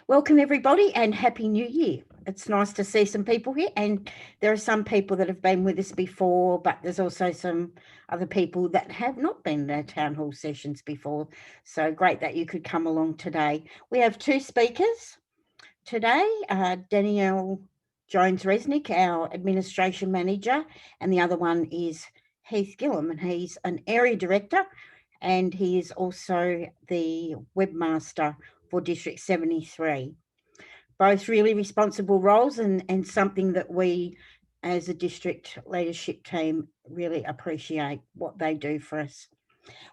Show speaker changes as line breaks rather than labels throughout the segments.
Welcome everybody and Happy New Year. It's nice to see some people here, and there are some people that have been with us before, but there's also some other people that have not been in our town hall sessions before. So great that you could come along today. We have two speakers today, Danielle Jones-Resnik, our administration manager, and the other one is Heath Gilham, and he's an area director, and he is also the webmaster for District 73. Both really responsible roles and something that we as a district leadership team really appreciate what they do for us.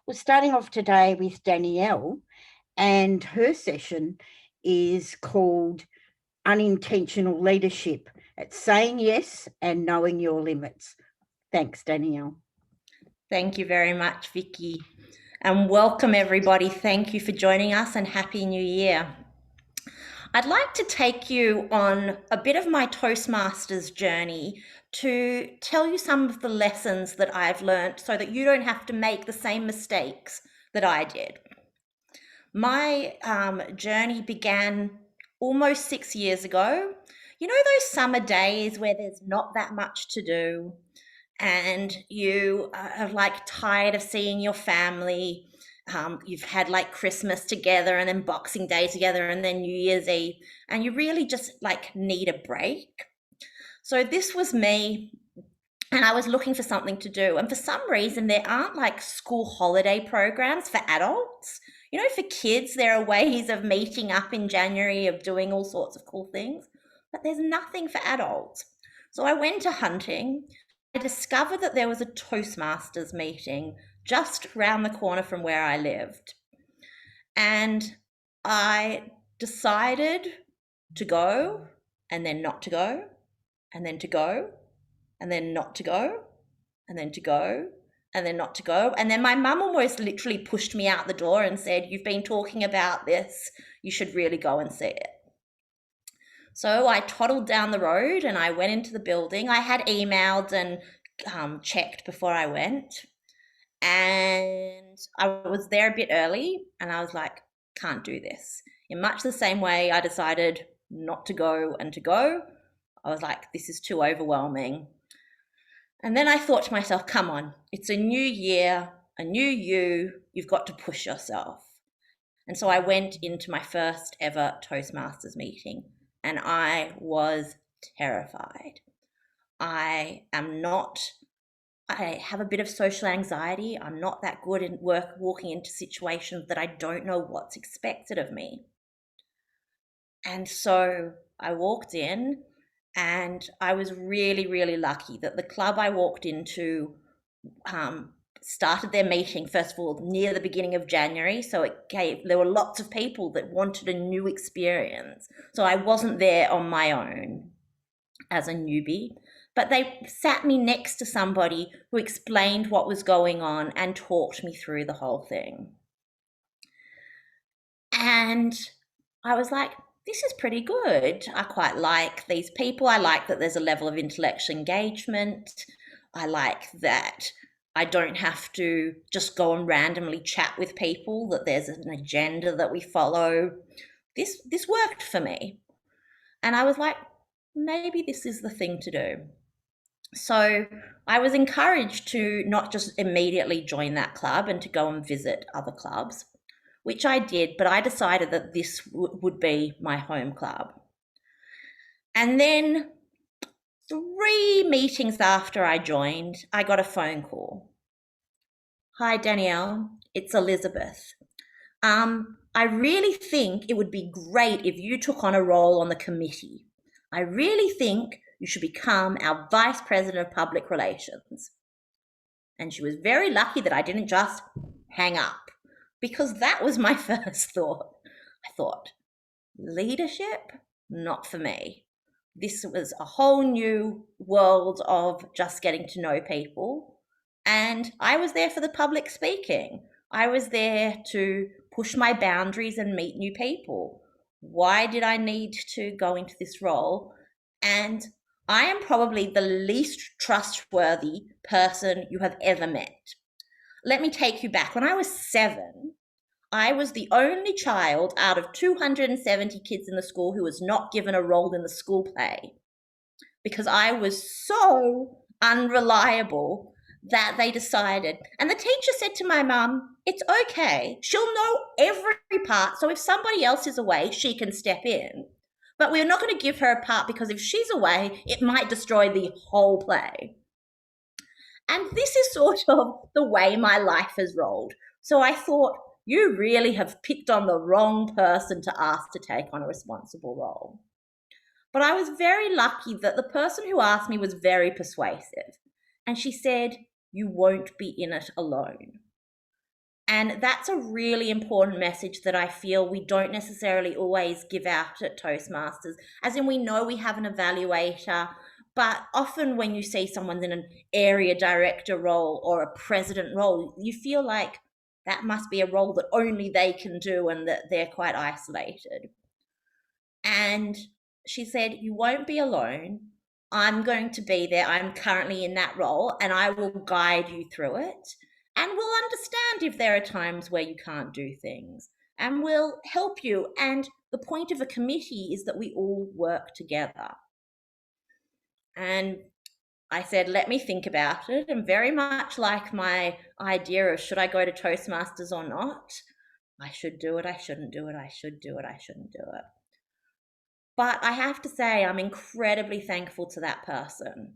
We're starting off today with Danielle, and her session is called Unintentional Leadership. It's saying yes and knowing your limits. Thanks, Danielle.
Thank you very much, Vicki. And welcome everybody. Thank you for joining us and Happy New Year. I'd like to take you on a bit of my Toastmasters journey to tell you some of the lessons that I've learned so that you don't have to make the same mistakes that I did. My journey began almost 6 years ago. You know those summer days where there's not that much to do and you are like tired of seeing your family. You've had like Christmas together and then Boxing Day together and then New Year's Eve, and you really just like need a break. So this was me, and I was looking for something to do. And for some reason, there aren't like school holiday programs for adults. You know, for kids, there are ways of meeting up in January, of doing all sorts of cool things, but there's nothing for adults. So I went to hunting. I discovered that there was a Toastmasters meeting just round the corner from where I lived. And I decided to go and then not to go and then to go and then not to go and then to go and then not to go. And then my mum almost literally pushed me out the door and said, "You've been talking about this. You should really go and see it." So I toddled down the road and I went into the building. I had emailed and checked before I went. And I was there a bit early and I was like, can't do this. In much the same way I decided not to go and to go, I was like, this is too overwhelming. And then I thought to myself, come on, it's a new year, a new you, you've got to push yourself. And so I went into my first ever Toastmasters meeting and I was terrified. I have a bit of social anxiety. I'm not that good in walking into situations that I don't know what's expected of me. And so I walked in, and I was really, really lucky that the club I walked into started their meeting, first of all, near the beginning of January. So there were lots of people that wanted a new experience. So I wasn't there on my own as a newbie, but they sat me next to somebody who explained what was going on and talked me through the whole thing. And I was like, this is pretty good. I quite like these people. I like that there's a level of intellectual engagement. I like that I don't have to just go and randomly chat with people, that there's an agenda that we follow. This worked for me. And I was like, maybe this is the thing to do. So I was encouraged to not just immediately join that club and to go and visit other clubs, which I did, but I decided that this would be my home club. And then 3 meetings after I joined, I got a phone call. "Hi, Danielle, it's Elizabeth. I really think it would be great if you took on a role on the committee. I really think you should become our Vice President of Public Relations." And she was very lucky that I didn't just hang up, because that was my first thought. I thought, leadership? Not for me. This was a whole new world of just getting to know people. And I was there for the public speaking. I was there to push my boundaries and meet new people. Why did I need to go into this role? And I am probably the least trustworthy person you have ever met. Let me take you back. When I was 7, I was the only child out of 270 kids in the school who was not given a role in the school play because I was so unreliable that they decided. And the teacher said to my mum, it's okay. She'll know every part. So if somebody else is away, she can step in. But we're not going to give her a part because if she's away, it might destroy the whole play. And this is sort of the way my life has rolled. So I thought, you really have picked on the wrong person to ask to take on a responsible role. But I was very lucky that the person who asked me was very persuasive. And she said, you won't be in it alone. And that's a really important message that I feel we don't necessarily always give out at Toastmasters. As in, we know we have an evaluator, but often when you see someone's in an area director role or a president role, you feel like that must be a role that only they can do and that they're quite isolated. And she said, you won't be alone. I'm going to be there. I'm currently in that role and I will guide you through it. And we'll understand if there are times where you can't do things and we'll help you. And the point of a committee is that we all work together. And I said, let me think about it. And very much like my idea of should I go to Toastmasters or not, I should do it, I shouldn't do it, I should do it, I shouldn't do it. But I have to say, I'm incredibly thankful to that person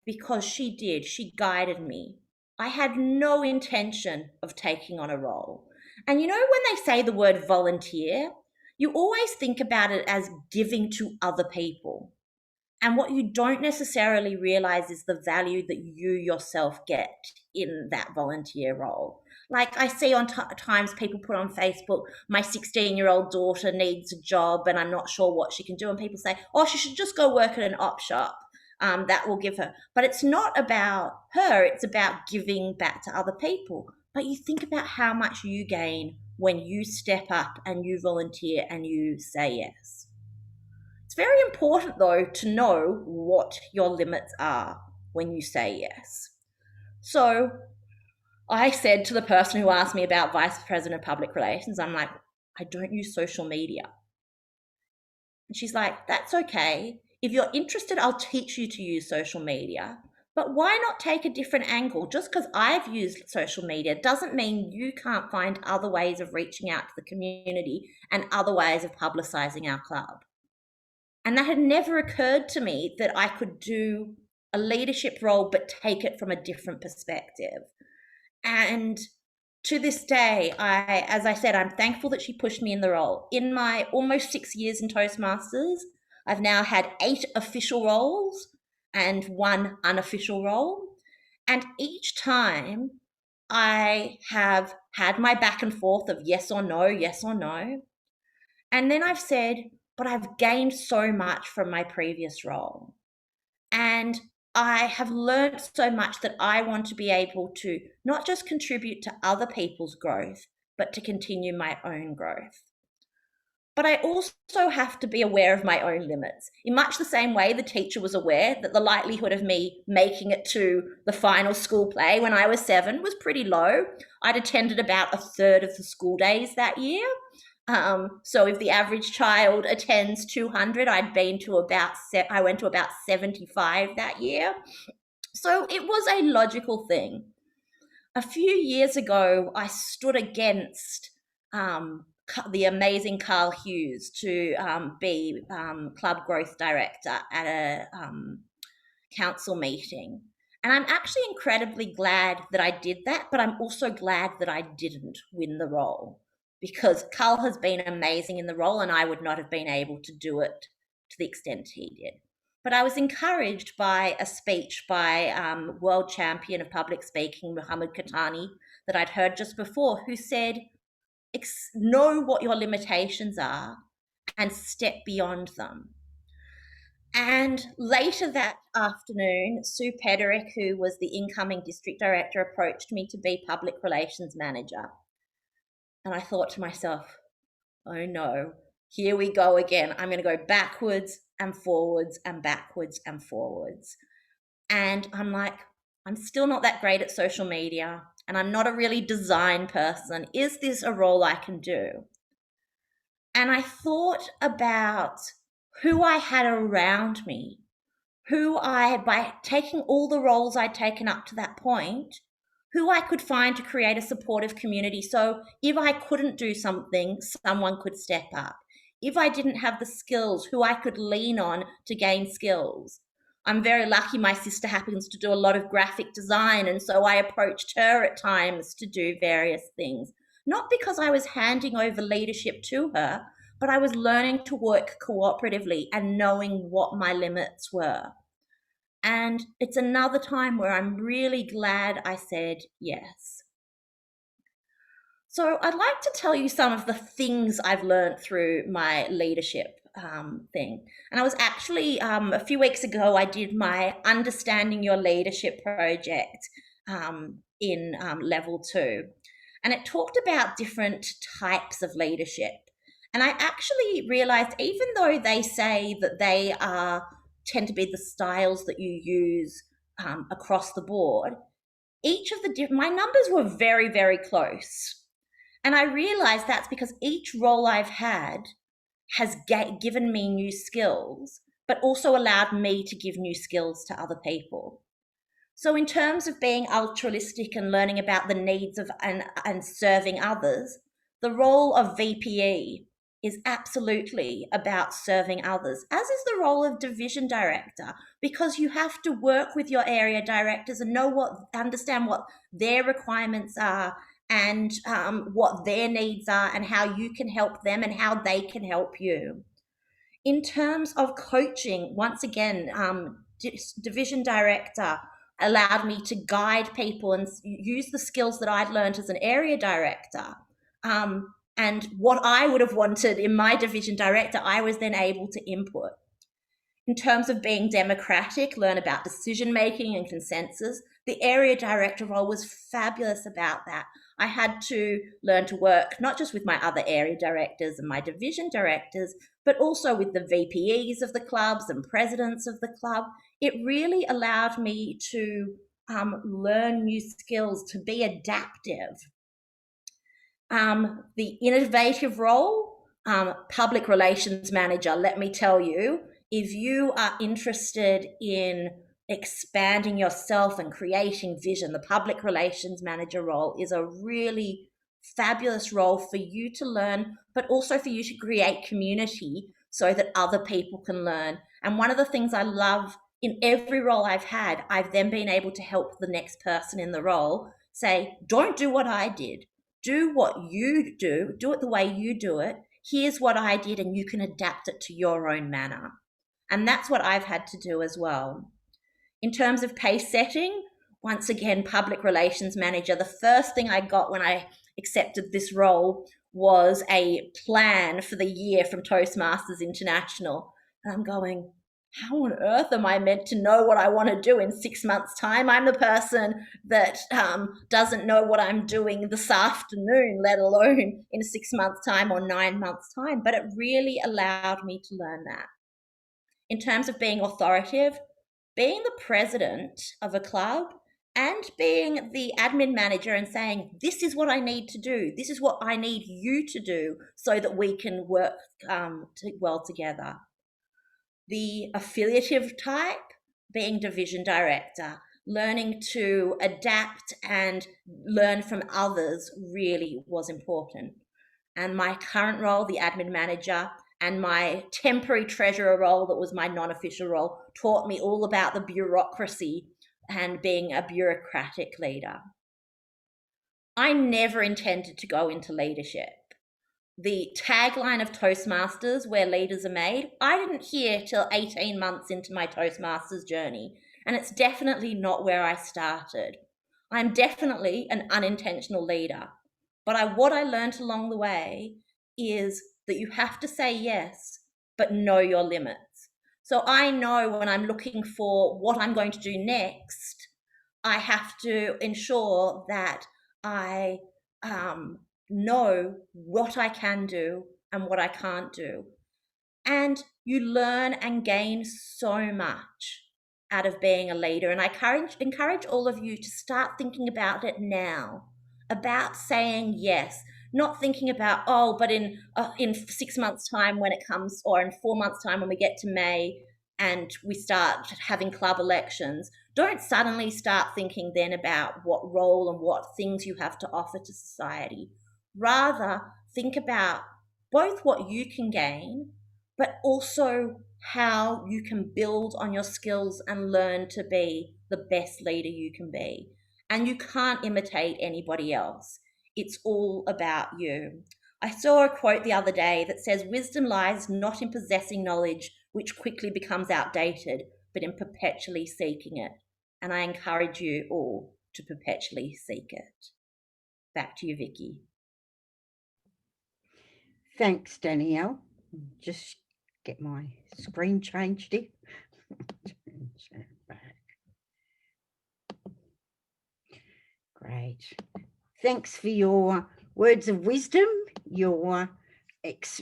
because she guided me. I had no intention of taking on a role. And you know, when they say the word volunteer, you always think about it as giving to other people. And what you don't necessarily realize is the value that you yourself get in that volunteer role. Like I see on times people put on Facebook, my 16-year-old daughter needs a job and I'm not sure what she can do. And people say, oh, she should just go work at an op shop. That will give her. But it's not about her. It's about giving back to other people. But you think about how much you gain when you step up and you volunteer and you say yes. It's very important, though, to know what your limits are when you say yes. So I said to the person who asked me about Vice President of Public Relations, I'm like, I don't use social media. And she's like, that's okay. If you're interested, I'll teach you to use social media. But why not take a different angle? Just because I've used social media doesn't mean you can't find other ways of reaching out to the community and other ways of publicising our club. And that had never occurred to me that I could do a leadership role, but take it from a different perspective. And to this day, as I said, I'm thankful that she pushed me in the role. In my almost 6 years in Toastmasters, I've now had 8 official roles and 1 unofficial role. And each time I have had my back and forth of yes or no, yes or no. And then I've said, but I've gained so much from my previous role. And I have learned so much that I want to be able to not just contribute to other people's growth, but to continue my own growth. But I also have to be aware of my own limits. In much the same way the teacher was aware that the likelihood of me making it to the final school play when I was 7 was pretty low. I'd attended about a third of the school days that year. So if the average child attends 200, I went to about 75 that year. So it was a logical thing. A few years ago, I stood against the amazing Karl Hughes to be club growth director at a council meeting. And I'm actually incredibly glad that I did that, but I'm also glad that I didn't win the role, because Karl has been amazing in the role and I would not have been able to do it to the extent he did. But I was encouraged by a speech by world champion of public speaking, Muhammad Katani, that I'd heard just before, who said, know what your limitations are and step beyond them. And later that afternoon, Sue Pederick, who was the incoming district director, approached me to be public relations manager. And I thought to myself, oh no, here we go again. I'm going to go backwards and forwards and backwards and forwards. And I'm like, I'm still not that great at social media. and I'm not a really design person. Is this a role I can do? And I thought about who I had around me, by taking all the roles I'd taken up to that point, who I could find to create a supportive community. So if I couldn't do something, someone could step up. If I didn't have the skills, who I could lean on to gain skills. I'm very lucky my sister happens to do a lot of graphic design, and so I approached her at times to do various things. Not because I was handing over leadership to her, but I was learning to work cooperatively and knowing what my limits were. And it's another time where I'm really glad I said yes. So I'd like to tell you some of the things I've learned through my leadership thing. And I was actually, a few weeks ago, I did my Understanding Your Leadership project in level 2. And it talked about different types of leadership. And I actually realized, even though they say that they tend to be the styles that you use across the board, each of my numbers were very, very close. And I realized that's because each role I've had has given me new skills, but also allowed me to give new skills to other people. So in terms of being altruistic and learning about the needs of and serving others, the role of VPE is absolutely about serving others, as is the role of division director, because you have to work with your area directors and understand what their requirements are, and what their needs are, and how you can help them and how they can help you. In terms of coaching, once again, division director allowed me to guide people and use the skills that I'd learned as an area director. And what I would have wanted in my division director, I was then able to input. In terms of being democratic, learn about decision making and consensus. The area director role was fabulous about that. I had to learn to work not just with my other area directors and my division directors, but also with the VPEs of the clubs and presidents of the club. It really allowed me to learn new skills, to be adaptive. The innovative role, public relations manager, let me tell you, if you are interested in expanding yourself and creating vision, the public relations manager role is a really fabulous role for you to learn, but also for you to create community so that other people can learn. And one of the things I love in every role I've had, I've then been able to help the next person in the role say, don't do what I did. Do what you do it the way you do it. Here's what I did, and you can adapt it to your own manner. And that's what I've had to do as well. In terms of pace setting, once again, public relations manager, the first thing I got when I accepted this role was a plan for the year from Toastmasters International. And I'm going, how on earth am I meant to know what I want to do in 6 months' time? I'm the person that doesn't know what I'm doing this afternoon, let alone in 6 months' time or 9 months' time. But it really allowed me to learn that. In terms of being authoritative, being the president of a club and being the admin manager and saying, this is what I need to do, this is what I need you to do so that we can work well together. The affiliative type, being division director, learning to adapt and learn from others really was important. And my current role, the admin manager, and my temporary treasurer role that was my non-official role taught me all about the bureaucracy and being a bureaucratic leader. I never intended to go into leadership. The tagline of Toastmasters, where leaders are made, I didn't hear till 18 months into my Toastmasters journey, and it's definitely not where I started. I'm definitely an unintentional leader, but what I learned along the way is that you have to say yes, but know your limits. So I know when I'm looking for what I'm going to do next, I have to ensure that I know what I can do and what I can't do. And you learn and gain so much out of being a leader. And I encourage all of you to start thinking about it now, about saying yes, not thinking about, oh, but in 6 months' time when it comes, or in 4 months' time when we get to May and we start having club elections. Don't suddenly start thinking then about what role and what things you have to offer to society. Rather, think about both what you can gain, but also how you can build on your skills and learn to be the best leader you can be. And you can't imitate anybody else. It's all about you. I saw a quote the other day that says, "Wisdom lies not in possessing knowledge which quickly becomes outdated, but in perpetually seeking it." And I encourage you all to perpetually seek it. Back to you, Vicki.
Thanks, Danielle. Just get my screen changed here. Great. Thanks for your words of wisdom, your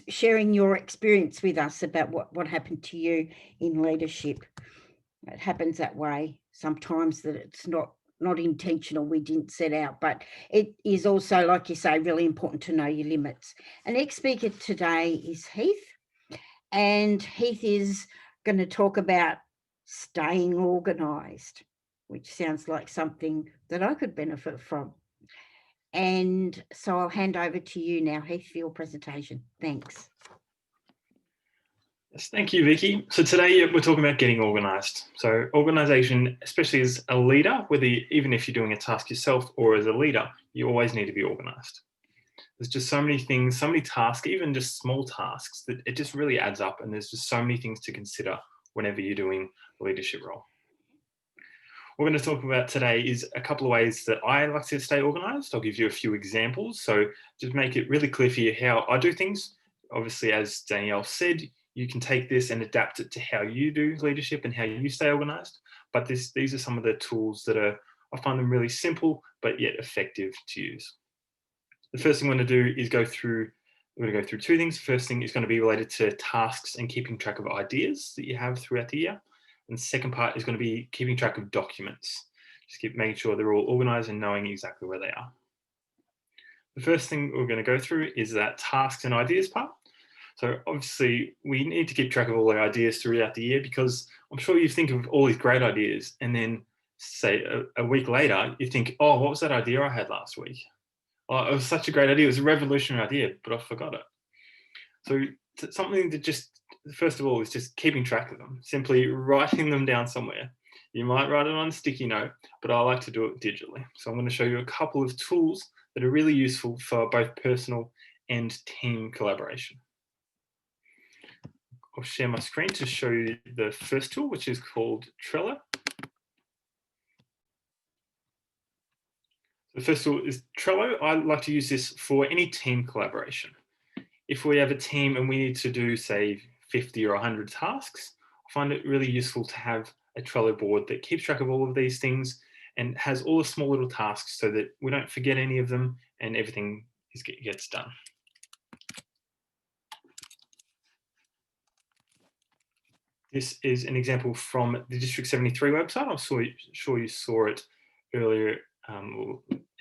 sharing your experience with us about what happened to you in leadership. It happens that way sometimes, that it's not intentional, we didn't set out, but it is also, like you say, really important to know your limits. Our next speaker today is Heath, and Heath is going to talk about staying organised, which sounds like something that I could benefit from. And so I'll hand over to you now, Heath, for your presentation. Thanks.
Yes, thank you, Vicki. So today we're talking about getting organised. So organisation, especially as a leader, even if you're doing a task yourself or as a leader, you always need to be organised. There's just so many things, so many tasks, even just small tasks, that it just really adds up, and there's just so many things to consider whenever you're doing a leadership role. What we're going to talk about today is a couple of ways that I like to stay organised. I'll give you a few examples, so just make it really clear for you how I do things. Obviously, as Danielle said, you can take this and adapt it to how you do leadership and how you stay organised. But these are some of the tools that I find them really simple, but yet effective to use. The first thing we're going to do is we're going to go through two things. The first thing is going to be related to tasks and keeping track of ideas that you have throughout the year. And the second part is going to be keeping track of documents. Just keep making sure they're all organised and knowing exactly where they are. The first thing we're going to go through is that tasks and ideas part. So obviously we need to keep track of all our ideas throughout the year, because I'm sure you think of all these great ideas and then say a week later, you think, oh, what was that idea I had last week? Oh, it was such a great idea. It was a revolutionary idea, but I forgot it. So something that just, first of all, is just keeping track of them, simply writing them down somewhere. You might write it on a sticky note, but I like to do it digitally. So I'm going to show you a couple of tools that are really useful for both personal and team collaboration. I'll share my screen to show you the first tool, which is called Trello. The first tool is Trello. I like to use this for any team collaboration. If we have a team and we need to do, say, 50 or 100 tasks, I find it really useful to have a Trello board that keeps track of all of these things and has all the small little tasks so that we don't forget any of them and everything gets done. This is an example from the District 73 website. I'm sure you saw it earlier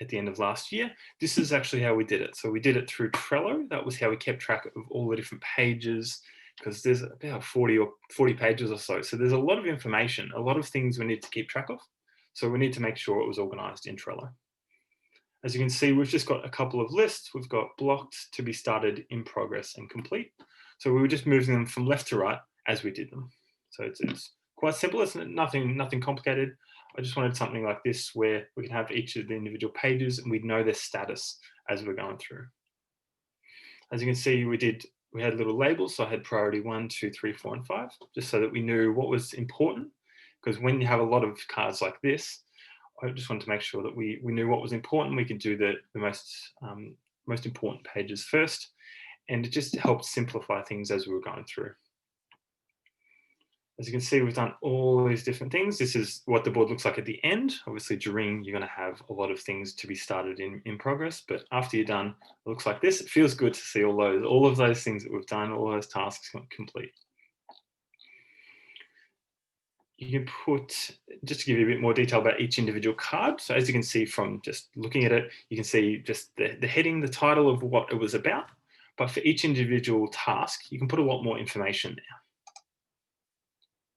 at the end of last year. This is actually how we did it. So we did it through Trello. That was how we kept track of all the different pages, because there's about 40 pages or so. So there's a lot of information, a lot of things we need to keep track of. So we need to make sure it was organized in Trello. As you can see, we've just got a couple of lists. We've got blocked, to be started, in progress, and complete. So we were just moving them from left to right as we did them. So it's quite simple. It's nothing complicated. I just wanted something like this where we can have each of the individual pages and we'd know their status as we're going through. As you can see, we had little labels. So I had priority 1, 2, 3, 4, and 5, just so that we knew what was important. Because when you have a lot of cards like this, I just wanted to make sure that we knew what was important. We could do the most important pages first, and it just helped simplify things as we were going through. As you can see, we've done all these different things. This is what the board looks like at the end. Obviously, during, you're going to have a lot of things to be started in progress, but after you're done, it looks like this. It feels good to see all of those things that we've done, all those tasks complete. you can put, just to give you a bit more detail about each individual card. So as you can see from just looking at it, you can see just the heading, the title of what it was about. But for each individual task, you can put a lot more information there.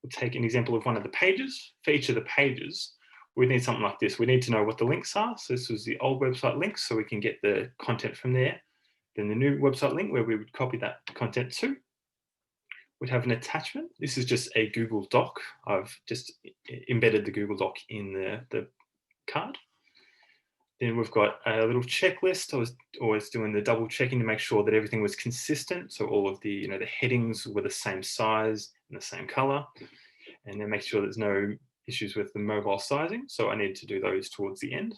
We'll take an example of one of the pages. For each of the pages, we need something like this. We need to know what the links are. So this was the old website links, so we can get the content from there. Then the new website link where we would copy that content to. We'd have an attachment. This is just a Google Doc. I've just embedded the Google Doc in the card. Then we've got a little checklist. I was always doing the double checking to make sure that everything was consistent. So all of the, the headings were the same size and the same color, and then make sure there's no issues with the mobile sizing. So I need to do those towards the end,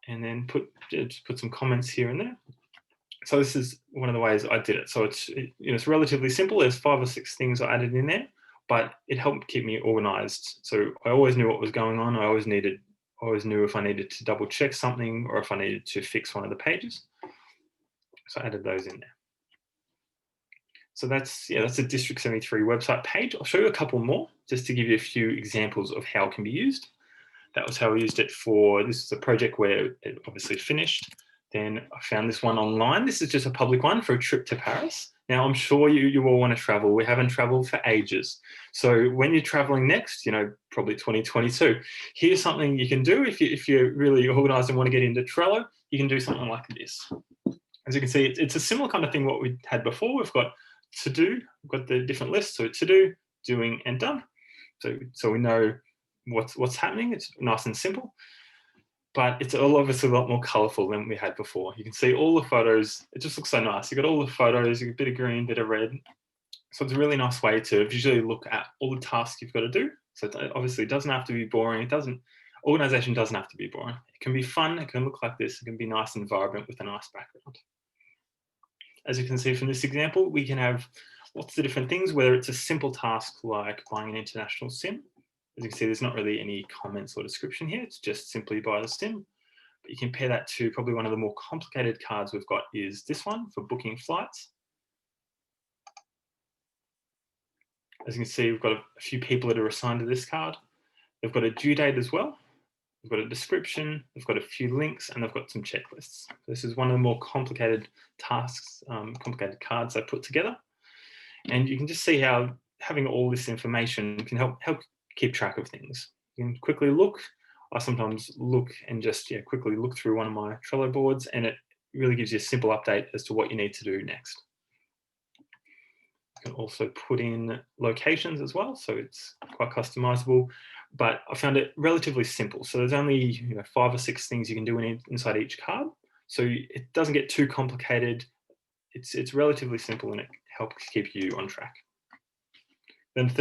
and then put some comments here and there. So this is one of the ways I did it. So it's relatively simple. There's 5 or 6 things I added in there, but it helped keep me organized. So I always knew what was going on. I always knew if I needed to double check something or if I needed to fix one of the pages. So I added those in there. So that's a District 73 website page. I'll show you a couple more just to give you a few examples of how it can be used. That was how I used it for, this is a project where it obviously finished. Then I found this one online. This is just a public one for a trip to Paris. Now, I'm sure you all want to travel. We haven't traveled for ages. So when you're traveling next, probably 2022, here's something you can do if you're really organized and want to get into Trello. You can do something like this. As you can see, it's a similar kind of thing what we had before. We've got to do, we've got the different lists. So to do, doing, and done. So we know what's happening. It's nice and simple. But it's obviously a lot more colourful than we had before. You can see all the photos. It just looks so nice. You've got all the photos, you've got a bit of green, bit of red. So it's a really nice way to visually look at all the tasks you've got to do. So it obviously doesn't have to be boring. Organisation doesn't have to be boring. It can be fun. It can look like this. It can be nice and vibrant with a nice background. As you can see from this example, we can have lots of different things, whether it's a simple task like buying an international SIM. As you can see, there's not really any comments or description here. It's just simply buy the SIM. But you compare that to probably one of the more complicated cards we've got is this one for booking flights. As you can see, we've got a few people that are assigned to this card. They've got a due date as well. They've got a description. They've got a few links, and they've got some checklists. This is one of the more complicated tasks, complicated cards I put together. And you can just see how having all this information can help keep track of things. You can quickly look. I sometimes look and just quickly look through one of my Trello boards, and it really gives you a simple update as to what you need to do next. You can also put in locations as well, so it's quite customizable, but I found it relatively simple. So there's only 5 or 6 things you can do inside each card, so it doesn't get too complicated. It's relatively simple, and it helps keep you on track. Then the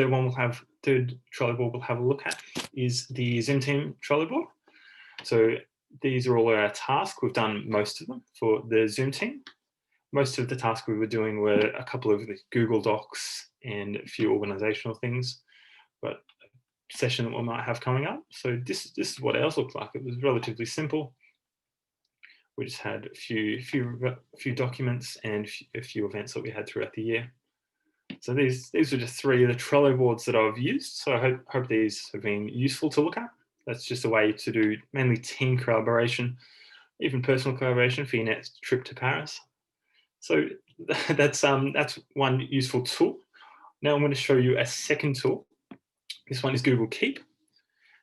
third Trello board we'll have a look at is the Zoom Team Trello board. So these are all our tasks. We've done most of them for the Zoom team. Most of the tasks we were doing were a couple of the Google Docs and a few organizational things, but a session that we might have coming up. So this is what ours looked like. It was relatively simple. We just had a few documents and a few events that we had throughout the year. So these were just 3 of the Trello boards that I've used. So I hope these have been useful to look at. That's just a way to do mainly team collaboration, even personal collaboration for your next trip to Paris. So that's one useful tool. Now I'm going to show you a second tool. This one is Google Keep.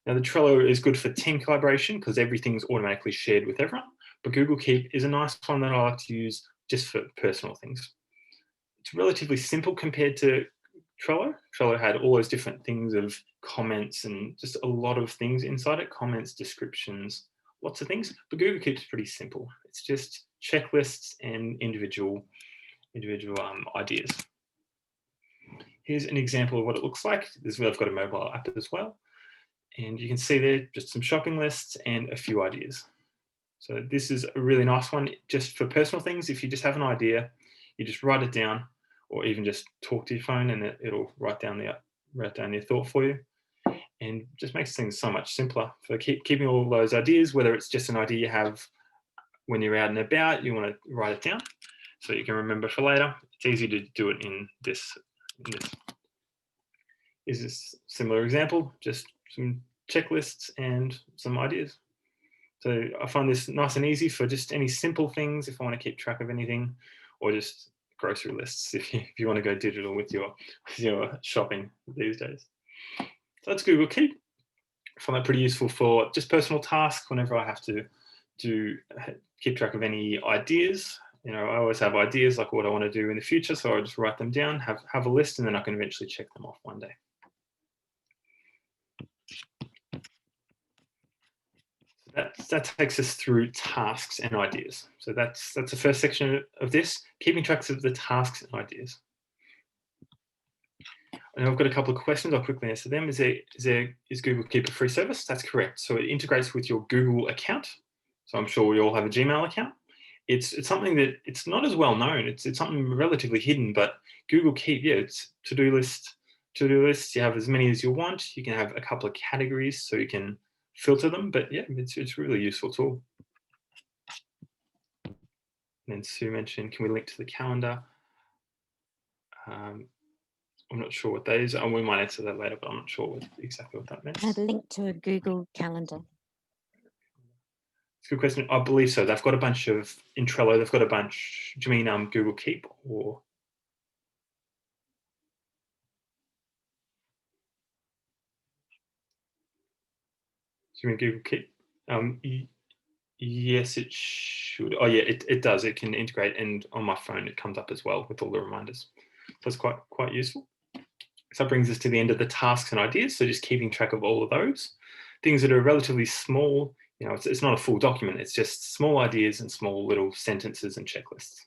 Now the Trello is good for team collaboration because everything's automatically shared with everyone. But Google Keep is a nice one that I like to use just for personal things. It's relatively simple compared to Trello. Trello had all those different things of comments and just a lot of things inside it, comments, descriptions, lots of things. But Google Keep's pretty simple. It's just checklists and individual ideas. Here's an example of what it looks like. I've got a mobile app as well. And you can see there just some shopping lists and a few ideas. So this is a really nice one just for personal things. If you just have an idea, you just write it down, or even just talk to your phone and it'll write down your thought for you, and just makes things so much simpler for keeping all those ideas, whether it's just an idea you have when you're out and about, you want to write it down so you can remember for later. It's easy to do it in this. is this similar example, just some checklists and some ideas. So I find this nice and easy for just any simple things if I want to keep track of anything, or just grocery lists if you want to go digital with your shopping these days. So that's Google Keep. I find that pretty useful for just personal tasks whenever I have to keep track of any ideas. You know, I always have ideas like what I want to do in the future, so I just write them down, have a list, and then I can eventually check them off one day. That takes us through tasks and ideas. So that's the first section of this, keeping track of the tasks and ideas. And I've got a couple of questions. I'll quickly answer them. Is Google Keep a free service? That's correct. So it integrates with your Google account. So I'm sure we all have a Gmail account. It's something that it's not as well known. It's something relatively hidden, but Google Keep, yeah, it's to-do lists. You have as many as you want. You can have a couple of categories so you can filter them, but yeah, it's a really useful tool. And then Sue mentioned, can we link to the calendar? I'm not sure what that is. And we might answer that later, but I'm not sure exactly what that means.
A link to a Google Calendar.
It's a good question. I believe so. They've got a bunch of, in Trello, they've got a bunch. Do you mean Google Keep or? Do you mean Google Keep? Yes, it should. Oh yeah, it does. It can integrate, and on my phone it comes up as well with all the reminders. So it's quite useful. So that brings us to the end of the tasks and ideas. So just keeping track of all of those things that are relatively small. You know, it's not a full document. It's just small ideas and small little sentences and checklists.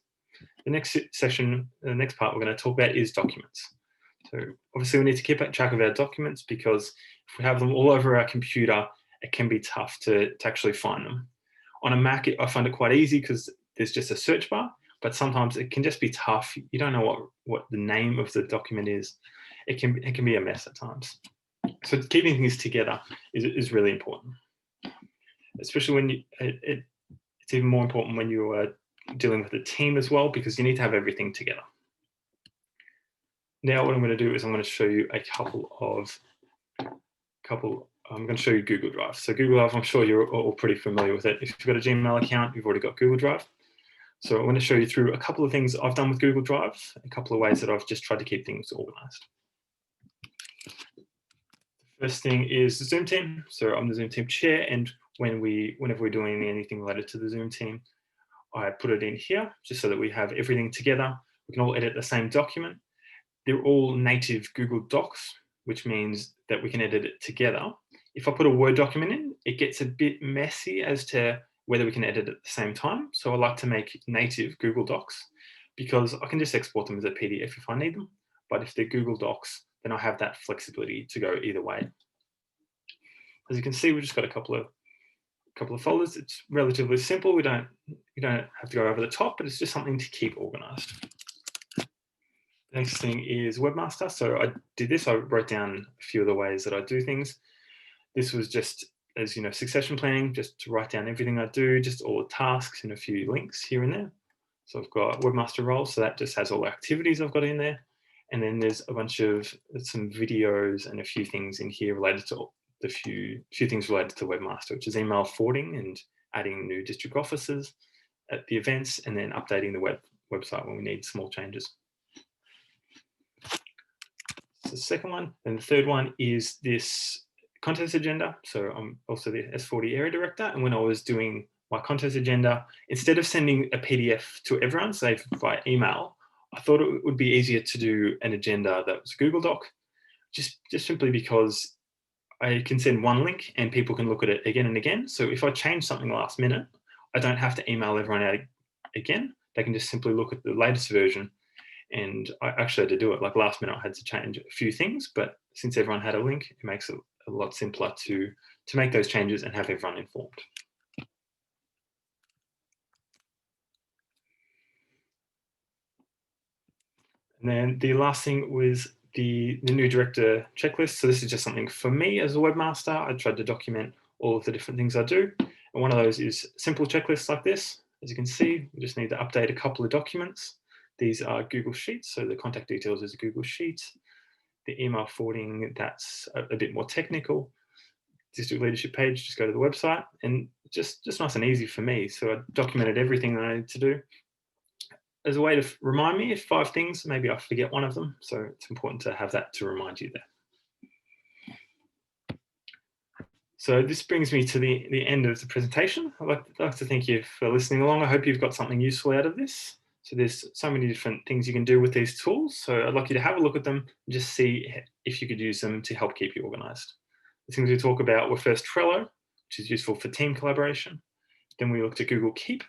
The next session, the next part we're going to talk about is documents. So obviously we need to keep track of our documents because if we have them all over our computer, it can be tough to actually find them. On a Mac, I find it quite easy because there's just a search bar, but sometimes it can just be tough. You don't know what the name of the document is. It can be a mess at times. So keeping things together is really important, especially when it's even more important when you are dealing with a team as well, because you need to have everything together. Now what I'm going to do is I'm going to show you I'm going to show you Google Drive. So Google Drive, I'm sure you're all pretty familiar with it. If you've got a Gmail account, you've already got Google Drive. So I'm going to show you through a couple of things I've done with Google Drive, a couple of ways that I've just tried to keep things organized. The first thing is the Zoom team. So I'm the Zoom team chair, and whenever we're doing anything related to the Zoom team, I put it in here just so that we have everything together. We can all edit the same document. They're all native Google Docs, which means that we can edit it together. If I put a Word document in, it gets a bit messy as to whether we can edit at the same time. So I like to make native Google Docs because I can just export them as a PDF if I need them. But if they're Google Docs, then I have that flexibility to go either way. As you can see, we've just got a couple of folders. It's relatively simple. You don't have to go over the top, but it's just something to keep organized. The next thing is Webmaster. So I did this. I wrote down a few of the ways that I do things. This was just, as you know, succession planning, just to write down everything I do, just all the tasks and a few links here and there. So I've got Webmaster roles. So that just has all the activities I've got in there. And then there's a bunch of some videos and a few things in here related to the few things related to Webmaster, which is email forwarding and adding new district offices at the events, and then updating the website when we need small changes. So the second one. And the third one is this contest agenda. So I'm also the S40 area director. And when I was doing my contest agenda, instead of sending a PDF to everyone, say via email, I thought it would be easier to do an agenda that was Google Doc, just simply because I can send one link and people can look at it again and again. So if I change something last minute, I don't have to email everyone out again. They can just simply look at the latest version. And I actually had to do it. Like last minute, I had to change a few things, but since everyone had a link, it makes it a lot simpler to make those changes and have everyone informed. And then the last thing was the new director checklist. So this is just something for me as a webmaster. I tried to document all of the different things I do. And one of those is simple checklists like this. As you can see, we just need to update a couple of documents. These are Google Sheets. So the contact details is a Google Sheet. the email forwarding, that's a bit more technical. District leadership page, just go to the website, and just nice and easy for me. So I documented everything that I needed to do. As a way to remind me of 5 things, maybe I forget one of them. So it's important to have that to remind you there. So this brings me to the end of the presentation. I'd like to thank you for listening along. I hope you've got something useful out of this. So there's so many different things you can do with these tools. So I'd like you to have a look at them and just see if you could use them to help keep you organized. The things we talk about were first Trello, which is useful for team collaboration. Then we looked at Google Keep,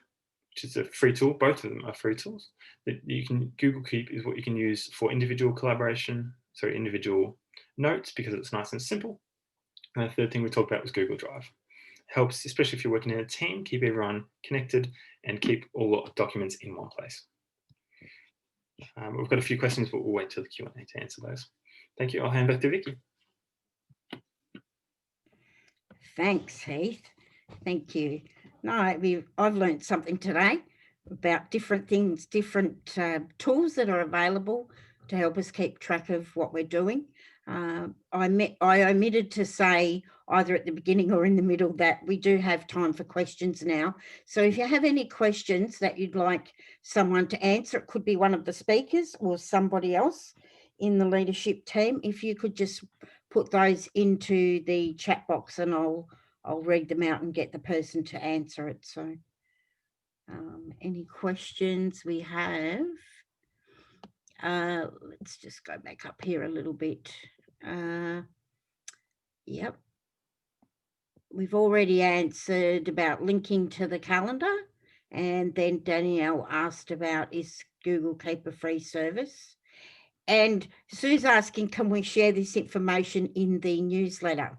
which is a free tool. Both of them are free tools. Google Keep is what you can use for individual collaboration, so individual notes, because it's nice and simple. And the third thing we talked about was Google Drive. It helps, especially if you're working in a team, keep everyone connected and keep all the documents in one place. We've got a few questions, but we'll wait till the Q&A to answer those. Thank you. I'll hand back to Vicki.
Thanks, Heath. Thank you. No, I've learned something today about different things, different tools that are available to help us keep track of what we're doing. I omitted to say either at the beginning or in the middle that we do have time for questions now. So if you have any questions that you'd like someone to answer, it could be one of the speakers or somebody else in the leadership team. If you could just put those into the chat box and I'll read them out and get the person to answer it. So any questions we have? Let's just go back up here a little bit. Yep. We've already answered about linking to the calendar, and then Danielle asked about, is Google Keep a free service? And Sue's asking, can we share this information in the newsletter?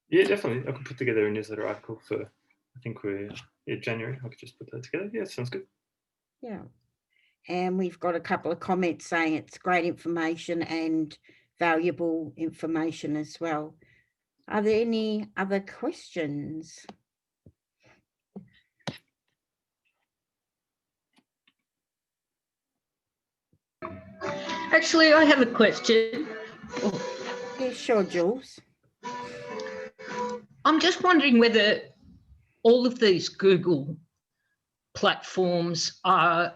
Yeah, definitely. I could put together a newsletter article for, I think we're January. I could just put that together. Yeah, sounds good.
Yeah. And we've got a couple of comments saying it's great information and valuable information as well. Are there any other questions?
Actually, I have a question.
Yeah, sure, Jules.
I'm just wondering whether all of these Google platforms are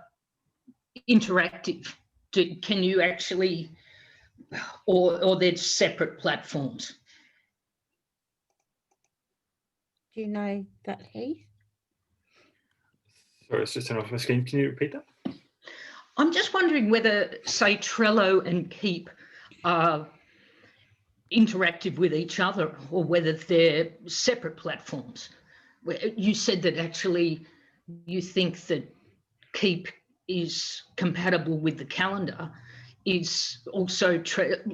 interactive. Can you actually, or they're separate platforms?
Do you know that, Heath?
Sorry, it's just turned off my screen. Can you repeat that?
I'm just wondering whether, say, Trello and Keep are interactive with each other or whether they're separate platforms. You said that actually you think that Keep is compatible with the calendar. Is also,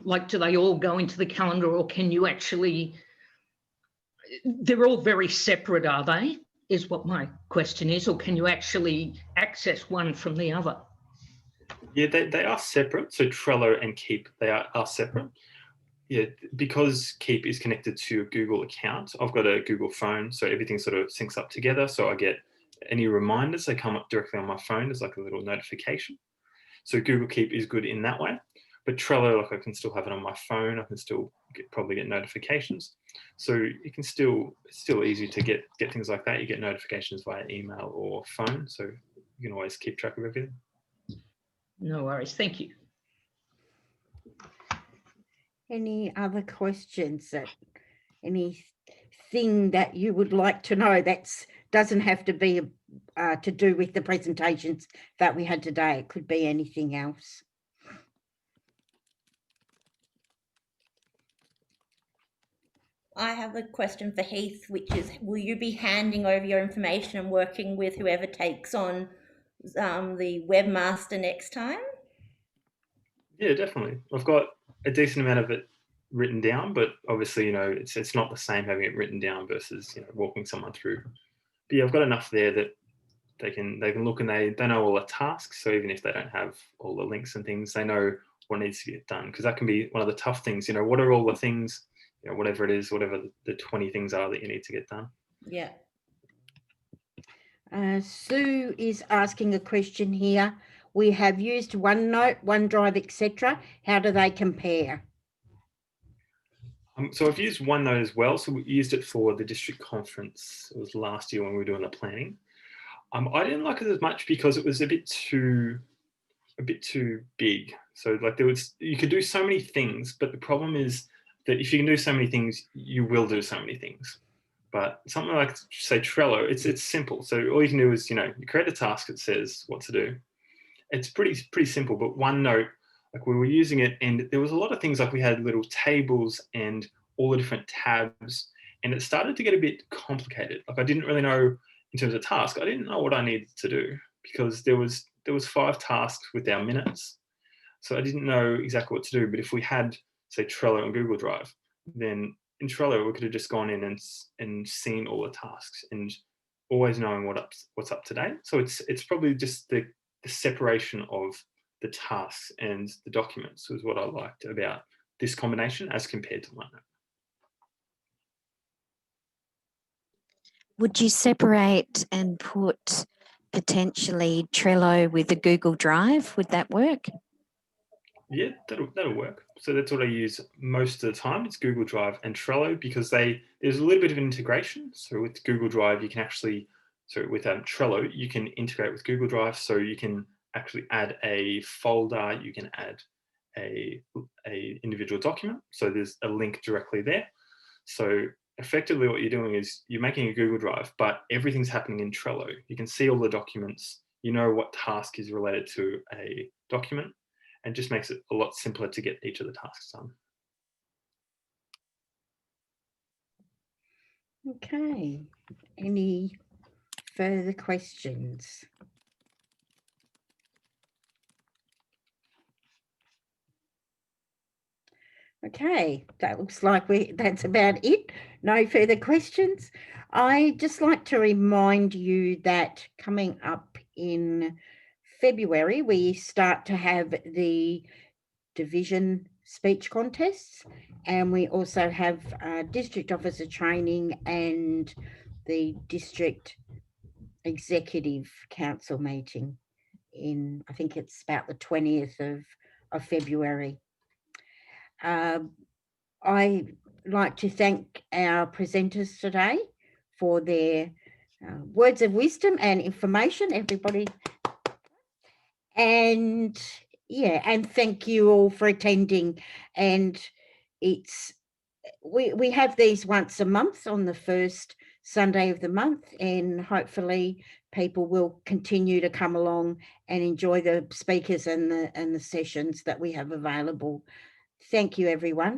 like, do they all go into the calendar, or can you actually, they're all very separate, are they? Is what my question is, or can you actually access one from the other?
Yeah, they are separate. So Trello and Keep, they are separate. Yeah, because Keep is connected to a Google account. I've got a Google phone, so everything sort of syncs up together. So I get any reminders, they come up directly on my phone as like a little notification. So Google Keep is good in that way. But Trello, like, I can still have it on my phone. I can still probably get notifications. So you can still, it's still easy to get things like that. You get notifications via email or phone. So you can always keep track of everything.
No worries, thank you.
Any other questions? Anything that you would like to know that doesn't have to be to do with the presentations that we had today? It could be anything else.
I have a question for Heath, which is, will you be handing over your information and working with whoever takes on the Webmaster next time? Yeah,
definitely. I've got a decent amount of it written down, but obviously, you know, it's not the same having it written down versus, you know, walking someone through. But yeah, I've got enough there that they can look, and they know all the tasks. So even if they don't have all the links and things, they know what needs to get done, because that can be one of the tough things. You know, what are all the things? You know, whatever it is, whatever the 20 things are that you need to get done.
Yeah.
Sue is asking a question here. we have used OneNote, OneDrive, etc. How do they compare?
So I've used OneNote as well. So we used it for the district conference. It was last year when we were doing the planning. I didn't like it as much because it was a bit too big. So like you could do so many things, but the problem is that if you can do so many things, you will do so many things. But something like, say, Trello, it's simple. So all you can do is, you create a task that says what to do. It's pretty simple. But OneNote, like we were using it, and there was a lot of things, like we had little tables and all the different tabs, and it started to get a bit complicated. Like I didn't really know, in terms of task, I didn't know what I needed to do, because there was 5 tasks with our minutes. So I didn't know exactly what to do. But if we had, say, Trello and Google Drive, then in Trello we could have just gone in and seen all the tasks and always knowing what's up to date. So it's probably just the separation of the tasks and the documents was what I liked about this combination as compared to OneNote.
Would you separate and put potentially Trello with the Google Drive? Would that work?
Yeah, that'll work. So that's what I use most of the time. It's Google Drive and Trello, because there's a little bit of an integration. So with Google Drive, you can actually, with Trello, you can integrate with Google Drive. So you can actually add a folder, you can add a individual document. So there's a link directly there. So effectively what you're doing is you're making a Google Drive, but everything's happening in Trello. You can see all the documents, you know what task is related to a document, and just makes it a lot simpler to get each of the tasks done.
Okay, any further questions? Okay, that looks like that's about it. No further questions. I'd just like to remind you that coming up in February, we start to have the division speech contests, and we also have district officer training and the district executive council meeting in, I think it's about the 20th of February. I'd like to thank our presenters today for their words of wisdom and information, everybody. And yeah, and thank you all for attending. And we have these once a month on the first Sunday of the month, and hopefully people will continue to come along and enjoy the speakers and the sessions that we have available. Thank you, everyone.